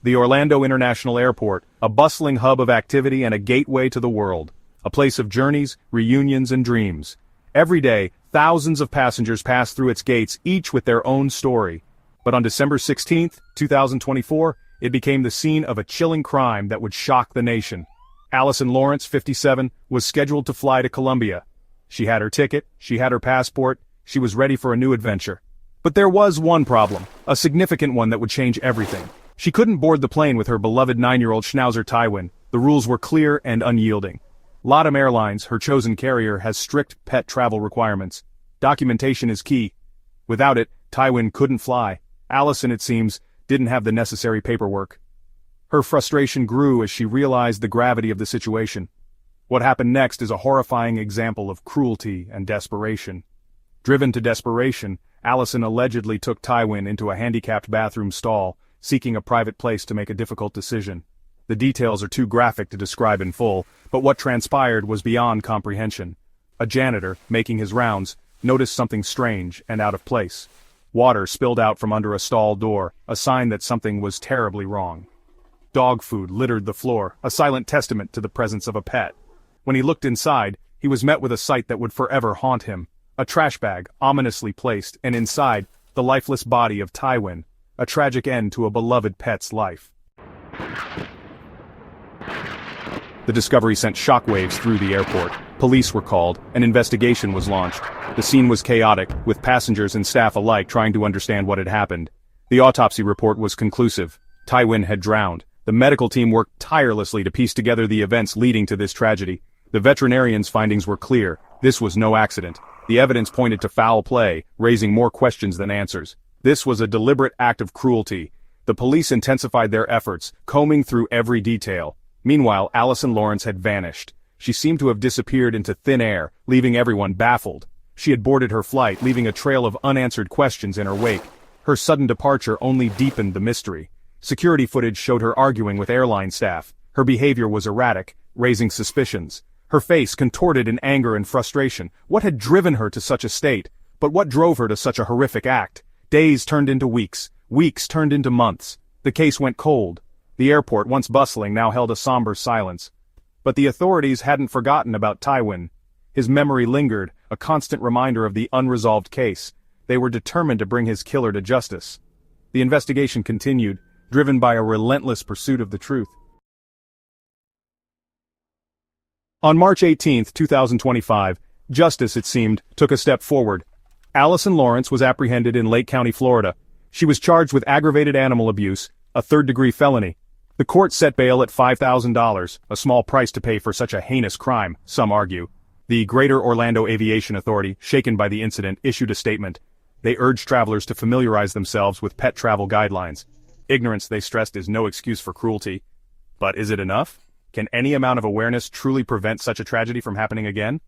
The Orlando International Airport, a bustling hub of activity and a gateway to the world. A place of journeys, reunions, and dreams. Every day, thousands of passengers pass through its gates, each with their own story. But on December 16, 2024, it became the scene of a chilling crime that would shock the nation. Alison Lawrence, 57, was scheduled to fly to Colombia. She had her ticket, she had her passport, she was ready for a new adventure. But there was one problem, a significant one that would change everything. She couldn't board the plane with her beloved 9-year-old schnauzer Tywinn. The rules were clear and unyielding. LATAM Airlines, her chosen carrier, has strict pet travel requirements. Documentation is key. Without it, Tywinn couldn't fly. Alison, it seems, didn't have the necessary paperwork. Her frustration grew as she realized the gravity of the situation. What happened next is a horrifying example of cruelty and desperation. Driven to desperation, Alison allegedly took Tywinn into a handicapped bathroom stall, seeking a private place to make a difficult decision. The details are too graphic to describe in full, but what transpired was beyond comprehension. A janitor, making his rounds, noticed something strange and out of place. Water spilled out from under a stall door, a sign that something was terribly wrong. Dog food littered the floor, a silent testament to the presence of a pet. When he looked inside, he was met with a sight that would forever haunt him. A trash bag, ominously placed, and inside, the lifeless body of Tywinn, a tragic end to a beloved pet's life. The discovery sent shockwaves through the airport. Police were called, an investigation was launched. The scene was chaotic, with passengers and staff alike trying to understand what had happened. The autopsy report was conclusive. Tywinn had drowned. The medical team worked tirelessly to piece together the events leading to this tragedy. The veterinarian's findings were clear. This was no accident. The evidence pointed to foul play, raising more questions than answers. This was a deliberate act of cruelty. The police intensified their efforts, combing through every detail. Meanwhile, Alison Lawrence had vanished. She seemed to have disappeared into thin air, leaving everyone baffled. She had boarded her flight, leaving a trail of unanswered questions in her wake. Her sudden departure only deepened the mystery. Security footage showed her arguing with airline staff. Her behavior was erratic, raising suspicions. Her face contorted in anger and frustration. What had driven her to such a state? But what drove her to such a horrific act? Days turned into weeks. Weeks turned into months. The case went cold. The airport, once bustling, now held a somber silence. But the authorities hadn't forgotten about Tywinn. His memory lingered, a constant reminder of the unresolved case. They were determined to bring his killer to justice. The investigation continued, driven by a relentless pursuit of the truth. On March 18, 2025, justice, it seemed, took a step forward. Alison Lawrence was apprehended in Lake County, Florida. She was charged with aggravated animal abuse, a third-degree felony. The court set bail at $5,000, a small price to pay for such a heinous crime, some argue. The Greater Orlando Aviation Authority, shaken by the incident, issued a statement. They urged travelers to familiarize themselves with pet travel guidelines. Ignorance, they stressed, is no excuse for cruelty. But is it enough? Can any amount of awareness truly prevent such a tragedy from happening again?